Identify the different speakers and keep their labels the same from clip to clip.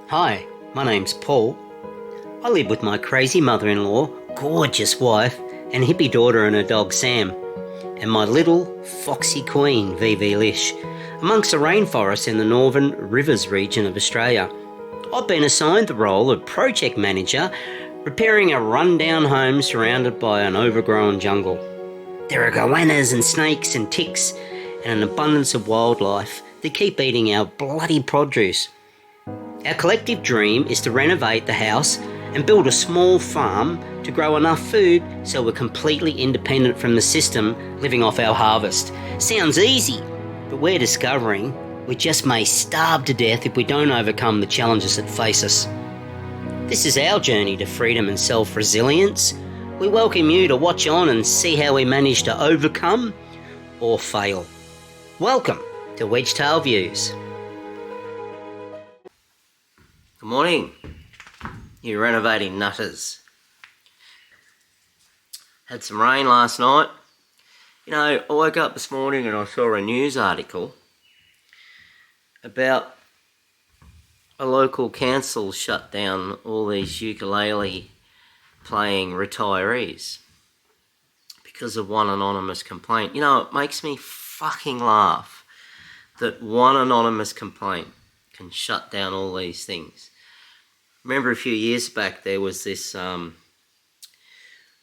Speaker 1: Hi, my name's Paul. I live with my crazy mother-in-law, gorgeous wife, and hippie daughter and her dog Sam, and my little foxy queen, VV Lish, amongst the rainforests in the Northern Rivers region of Australia. I've been assigned the role of project manager, repairing a run-down home surrounded by an overgrown jungle. There are goannas and snakes and ticks, and an abundance of wildlife that keep eating our bloody produce. Our collective dream is to renovate the house and build a small farm to grow enough food so we're completely independent from the system, living off our harvest. Sounds easy, but we're discovering we just may starve to death if we don't overcome the challenges that face us. This is our journey to freedom and self-resilience. We welcome you to watch on and see how we manage to overcome or fail. Welcome to Wedgetail Views. Good morning, you renovating nutters. Had some rain last night. You know, I woke up this morning and I saw a news article about a local council shut down all these ukulele playing retirees because of one anonymous complaint. You know, it makes me fucking laugh that one anonymous complaint can shut down all these things. Remember a few years back there was this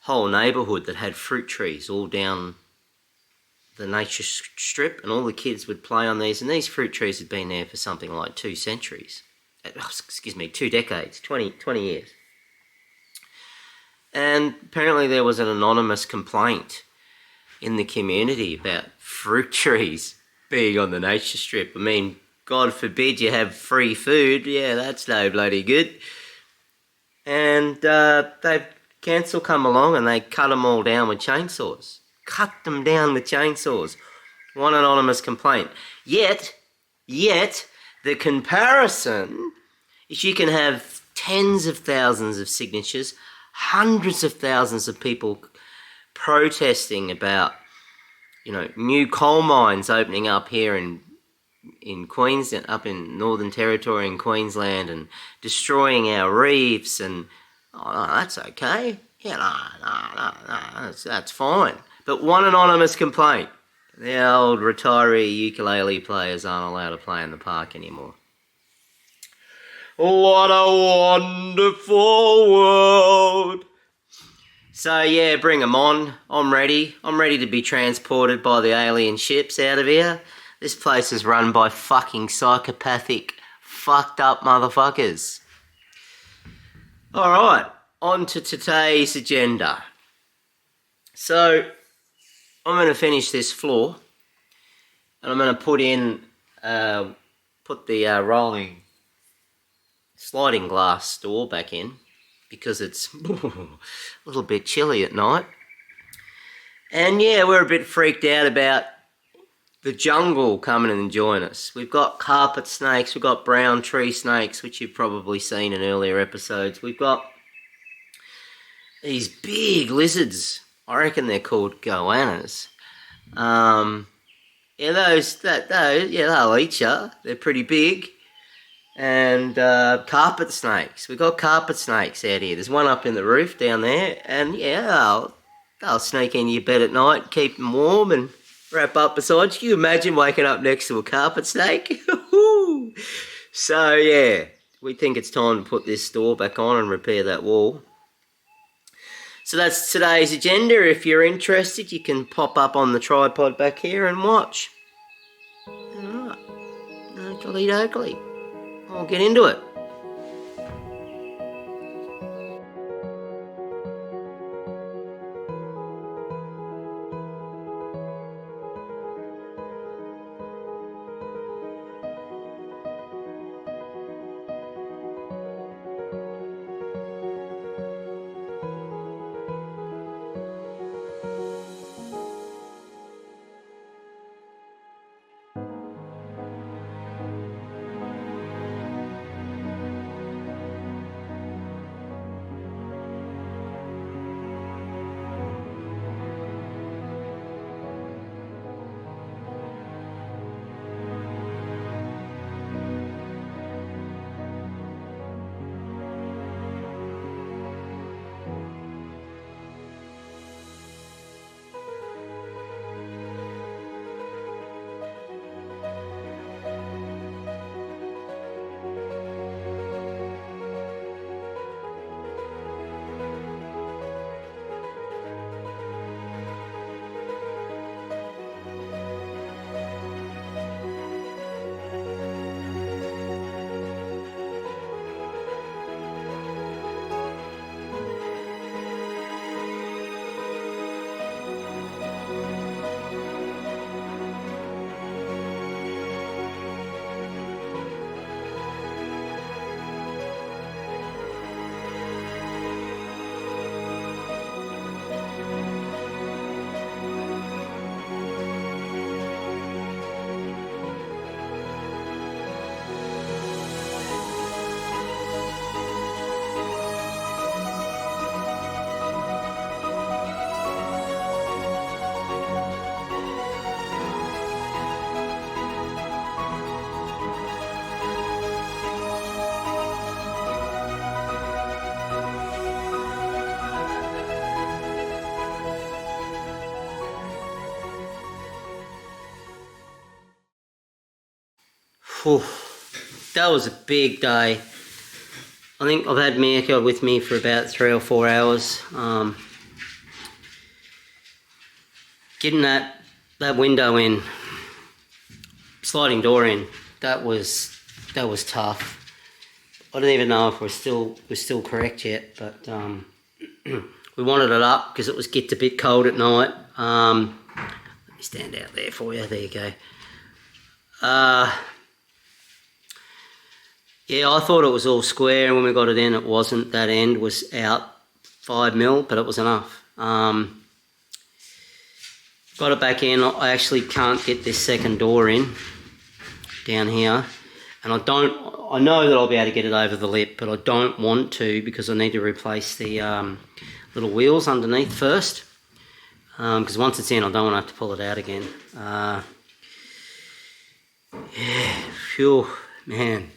Speaker 1: whole neighbourhood that had fruit trees all down the nature strip, and all the kids would play on these, and these fruit trees had been there for something like 2 decades, 20 years. And apparently there was an anonymous complaint in the community about fruit trees being on the nature strip. I mean, God forbid you have free food. Yeah, that's no bloody good. And they've council come along and they cut them all down with chainsaws. Cut them down with chainsaws. One anonymous complaint. Yet, the comparison is you can have tens of thousands of signatures, hundreds of thousands of people protesting about, you know, new coal mines opening up here in Queensland, up in Northern Territory in Queensland, and destroying our reefs, and that's okay. Yeah, no, that's fine. But one anonymous complaint. The old retiree ukulele players aren't allowed to play in the park anymore. What a wonderful world. So yeah, bring them on. I'm ready. I'm ready to be transported by the alien ships out of here. This place is run by fucking psychopathic, fucked up motherfuckers. Alright, on to today's agenda. So, I'm going to finish this floor, and I'm going to put the rolling sliding glass door back in, because it's a little bit chilly at night. And yeah, we're a bit freaked out about the jungle coming and join us. We've got carpet snakes, we've got brown tree snakes, which you've probably seen in earlier episodes. We've got these big lizards. I reckon they're called goannas. They'll eat you. They're pretty big. And carpet snakes. We've got carpet snakes out here. There's one up in the roof down there, and yeah, they'll sneak into your bed at night, keep them warm, and wrap up beside you. Can you imagine waking up next to a carpet snake? So yeah, we think it's time to put this door back on and repair that wall. So that's today's agenda. If you're interested, you can pop up on the tripod back here and watch. Alright, oakley dokley. I'll get into it. Whew, that was a big day. I think I've had Mika with me for about 3 or 4 hours. Getting that window in, sliding door in, that was tough. I don't even know if we're still correct yet, but we wanted it up because it gets a bit cold at night. Let me stand out there for you. There you go. Yeah, I thought it was all square, and when we got it in, it wasn't. That end was out 5mm, but it was enough. Got it back in. I actually can't get this second door in down here, and I know that I'll be able to get it over the lip, but I don't want to because I need to replace the little wheels underneath first, because once it's in, I don't want to have to pull it out again. Yeah, phew, man.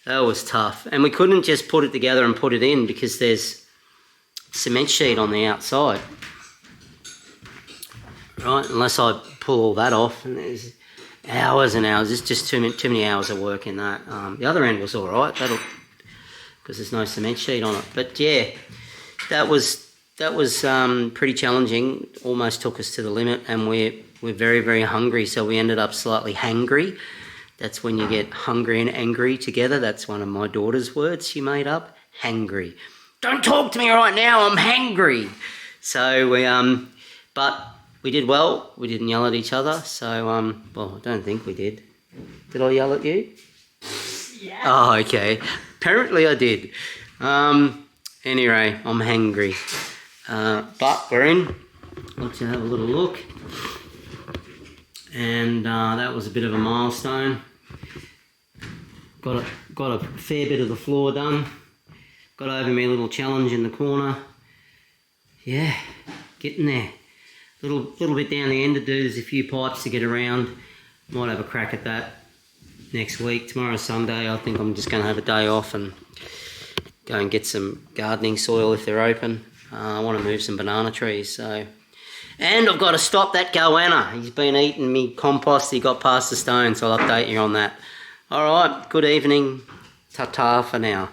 Speaker 1: That was tough. And we couldn't just put it together and put it in because there's cement sheet on the outside. Right, unless I pull all that off. And there's hours and hours. It's just too many hours of work in that. The other end was all right, because there's no cement sheet on it. But yeah, that was pretty challenging. Almost took us to the limit, and we're very, very hungry, so we ended up slightly hangry. That's when you get hungry and angry together. That's one of my daughter's words she made up. Hangry. Don't talk to me right now, I'm hangry. So but we did well. We didn't yell at each other. So, well, I don't think we did. Did I yell at you? Yeah. Oh, okay. Apparently I did. Anyway, I'm hangry. But we're in. Let's have a little look. And that was a bit of a milestone. Got a fair bit of the floor done. Got over my little challenge in the corner. Yeah, getting there. Little bit down the end to do. There's a few pipes to get around. Might have a crack at that next week. Tomorrow's Sunday. I think I'm just going to have a day off and go and get some gardening soil if they're open. I want to move some banana trees. So. And I've got to stop that goanna. He's been eating me compost. He got past the stone, so I'll update you on that. All right, good evening. Ta-ta for now.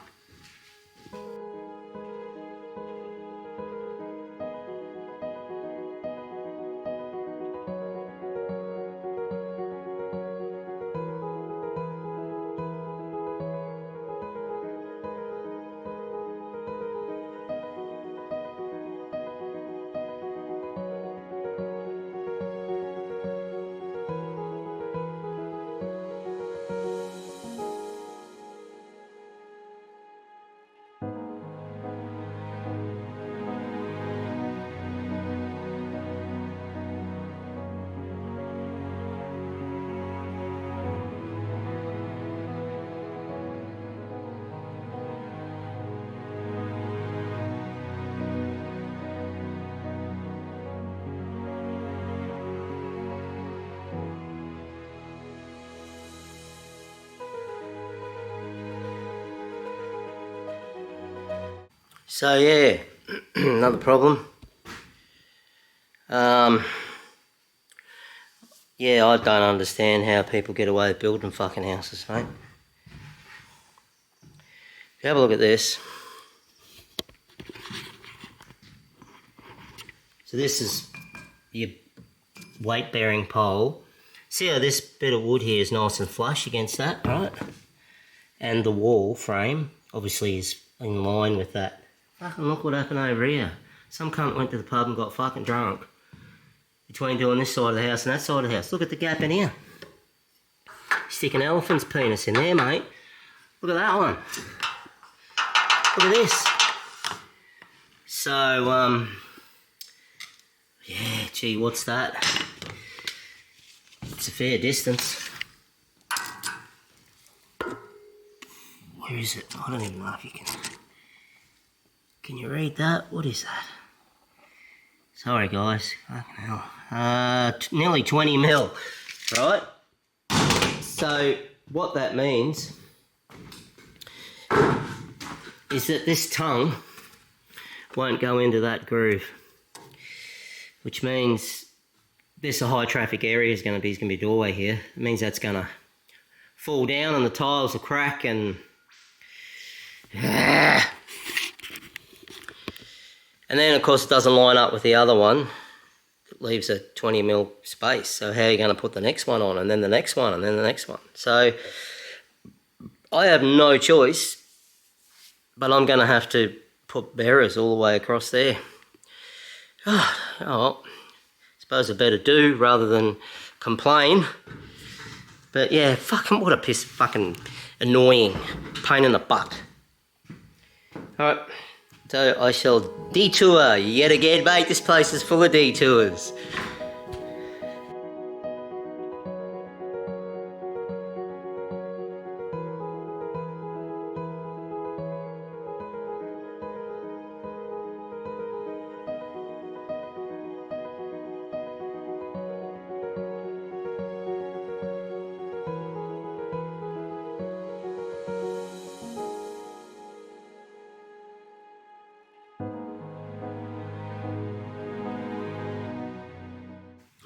Speaker 1: So yeah, another problem. Yeah, I don't understand how people get away with building fucking houses, mate. If you have a look at this. So this is your weight-bearing pole. See how this bit of wood here is nice and flush against that, right? And the wall frame obviously is in line with that. Fucking look what happened over here. Some cunt went to the pub and got fucking drunk between doing this side of the house and that side of the house. Look at the gap in here. Stick an elephant's penis in there, mate. Look at that one. Look at this. So, yeah, gee, what's that? It's a fair distance. Where is it? I don't even know if you can... Can you read that? What is that? Sorry, guys. Fucking hell. Nearly 20mm, right? So, what that means is that this tongue won't go into that groove, which means this a high traffic area is going to be a doorway here. It means that's going to fall down and the tiles will crack and... And then of course it doesn't line up with the other one. It leaves a 20mm space. So how are you going to put the next one on, and then the next one, and then the next one? So I have no choice, but I'm going to have to put bearers all the way across there. Oh, well, suppose I better do rather than complain. But yeah, fucking what a fucking annoying pain in the butt. Alright, so I shall detour yet again, mate. This place is full of detours.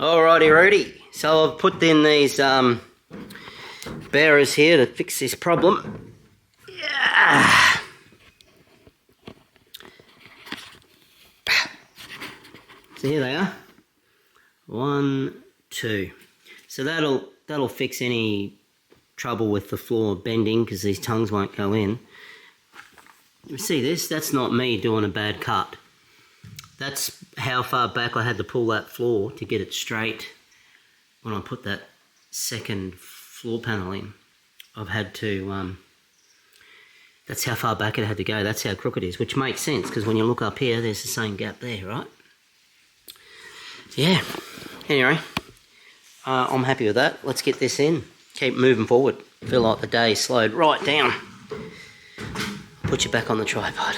Speaker 1: Alrighty, Rudy. So I've put in these bearers here to fix this problem. Yeah. So here they are. 1, 2. So that'll fix any trouble with the floor bending, because these tongues won't go in. You see this? That's not me doing a bad cut. That's how far back I had to pull that floor to get it straight when I put that second floor panel in. I've had to, that's how far back it had to go. That's how crooked it is, which makes sense, because when you look up here, there's the same gap there, right? Yeah. Anyway, I'm happy with that. Let's get this in. Keep moving forward. Feel like the day slowed right down. Put you back on the tripod.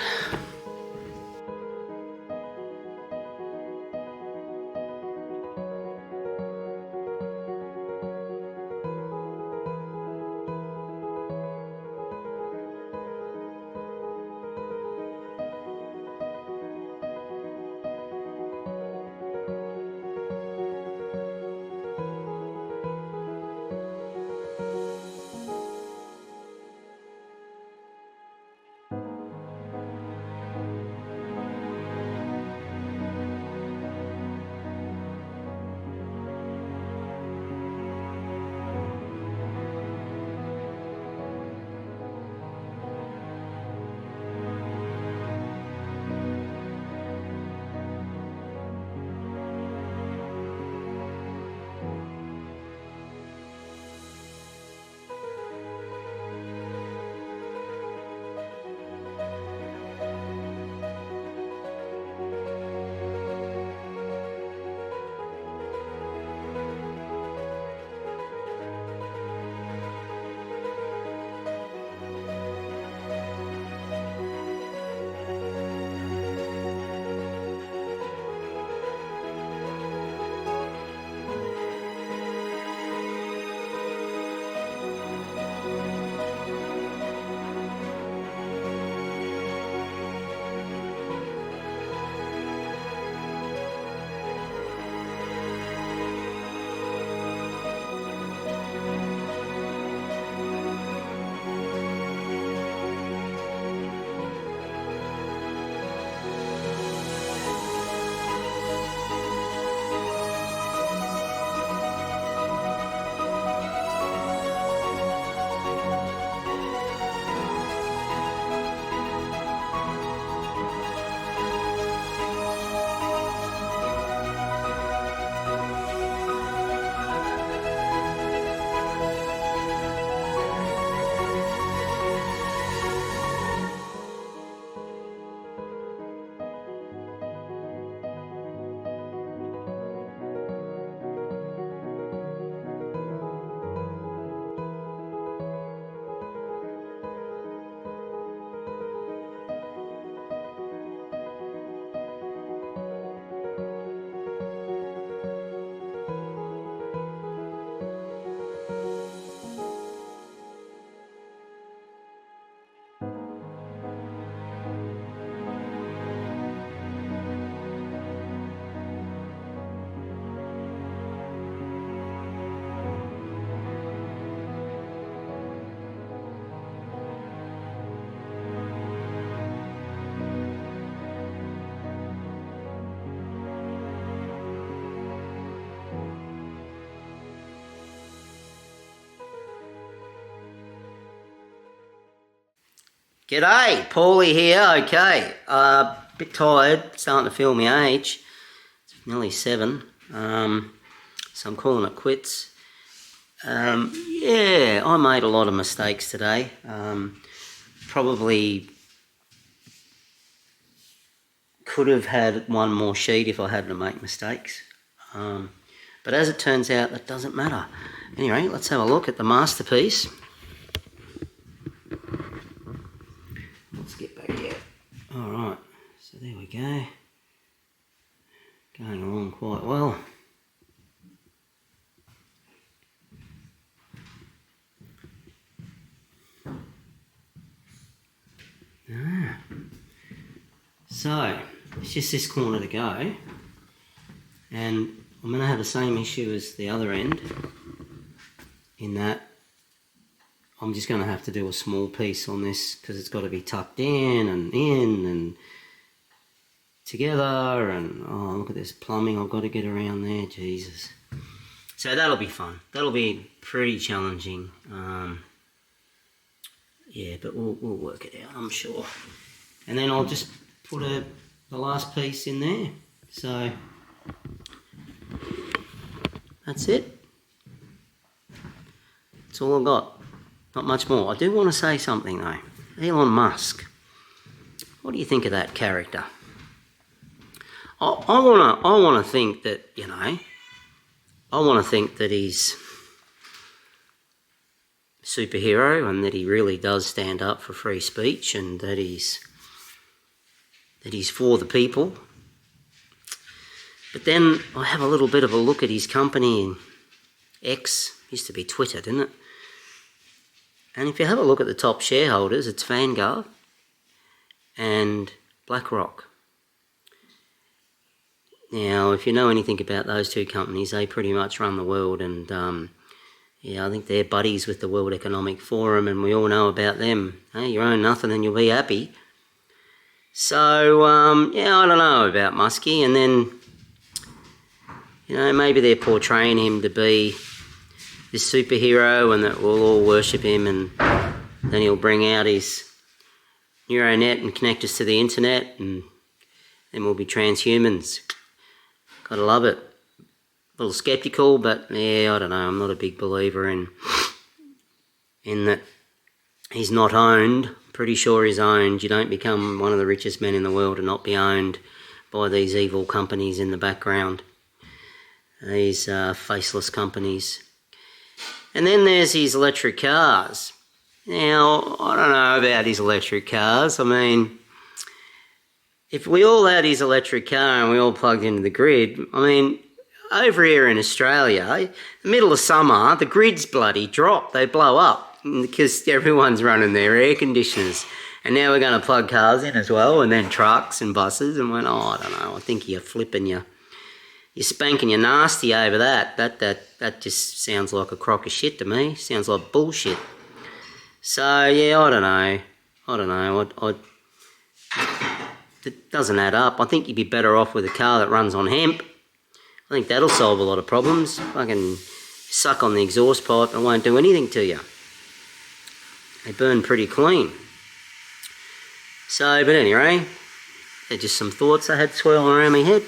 Speaker 1: G'day, Paulie here. Okay, bit tired, starting to feel my age. It's nearly 7, so I'm calling it quits. Yeah, I made a lot of mistakes today. Probably could have had one more sheet if I hadn't to make mistakes. But as it turns out, that doesn't matter. Anyway, let's have a look at the masterpiece. Let's get back here. Alright, so there we go. Going along quite well. So, it's just this corner to go, and I'm going to have the same issue as the other end, in that I'm just going to have to do a small piece on this because it's got to be tucked in and together, and oh, look at this plumbing I've got to get around there, Jesus. So that'll be fun. That'll be pretty challenging. Yeah, but we'll work it out, I'm sure. And then I'll just put the last piece in there. So that's it. That's all I've got. Not much more. I do want to say something though. Elon Musk. What do you think of that character? I want to think that, you know, I want to think that he's a superhero and that he really does stand up for free speech and that he's for the people. But then I have a little bit of a look at his company in X, used to be Twitter, didn't it? And if you have a look at the top shareholders, it's Vanguard and BlackRock. Now, if you know anything about those two companies, they pretty much run the world, and yeah, I think they're buddies with the World Economic Forum, and we all know about them. Hey, you own nothing and you'll be happy. So, yeah, I don't know about Muskie, and then, you know, maybe they're portraying him to be this superhero and that we'll all worship him, and then he'll bring out his neural net and connect us to the internet, and then we'll be transhumans. Gotta love it. A little sceptical, but yeah, I don't know. I'm not a big believer in that he's not owned. Pretty sure he's owned. You don't become one of the richest men in the world and not be owned by these evil companies in the background. These faceless companies. And then there's his electric cars. Now, I don't know about his electric cars. I mean, if we all had his electric car and we all plugged into the grid, I mean, over here in Australia, the middle of summer, the grids bloody drop. They blow up because everyone's running their air conditioners. And now we're going to plug cars in as well, and then trucks and buses, and went, oh, I don't know, I think you're flipping you're spanking you nasty over that. That just sounds like a crock of shit to me. Sounds like bullshit. So, yeah, I don't know. It doesn't add up. I think you'd be better off with a car that runs on hemp. I think that'll solve a lot of problems. Fucking suck on the exhaust pipe and it won't do anything to you. They burn pretty clean. So, but anyway, they're just some thoughts I had swirling around my head.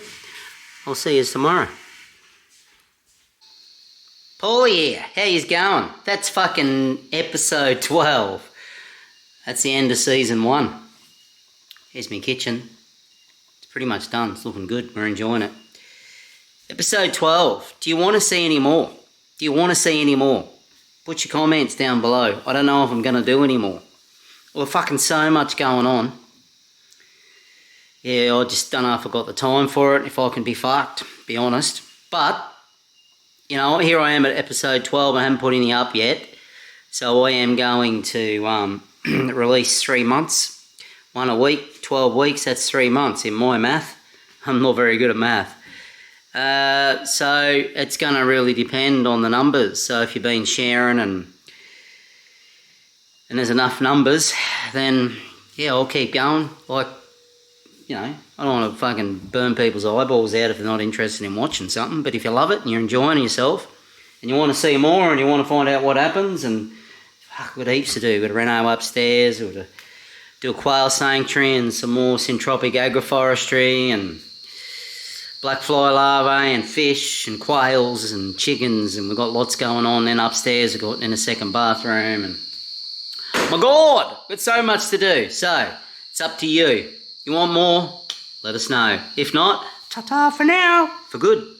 Speaker 1: I'll see you tomorrow. Paulie here, how yous going? That's fucking episode 12. That's the end of season 1. Here's my kitchen. It's pretty much done. It's looking good. We're enjoying it. Episode 12. Do you want to see any more? Do you want to see any more? Put your comments down below. I don't know if I'm going to do any more. Well, fucking so much going on. Yeah, I just don't know if I've got the time for it, if I can be fucked, be honest. But, you know, here I am at episode 12. I haven't put any up yet. So I am going to release 3 months. 1 a week, 12 weeks, that's 3 months in my math. I'm not very good at math. So it's going to really depend on the numbers. So if you've been sharing and there's enough numbers, then yeah, I'll keep going. Like, you know, I don't want to fucking burn people's eyeballs out if they're not interested in watching something. But if you love it and you're enjoying yourself and you want to see more and you want to find out what happens, and fuck, we've got heaps to do. We've got a reno upstairs, we've got a do a quail sanctuary and some more syntropic agroforestry and black fly larvae and fish and quails and chickens, and we've got lots going on. Then upstairs we've got in a second bathroom, and my God, got so much to do. So it's up to you. You want more? Let us know. If not, ta-ta for now. For good.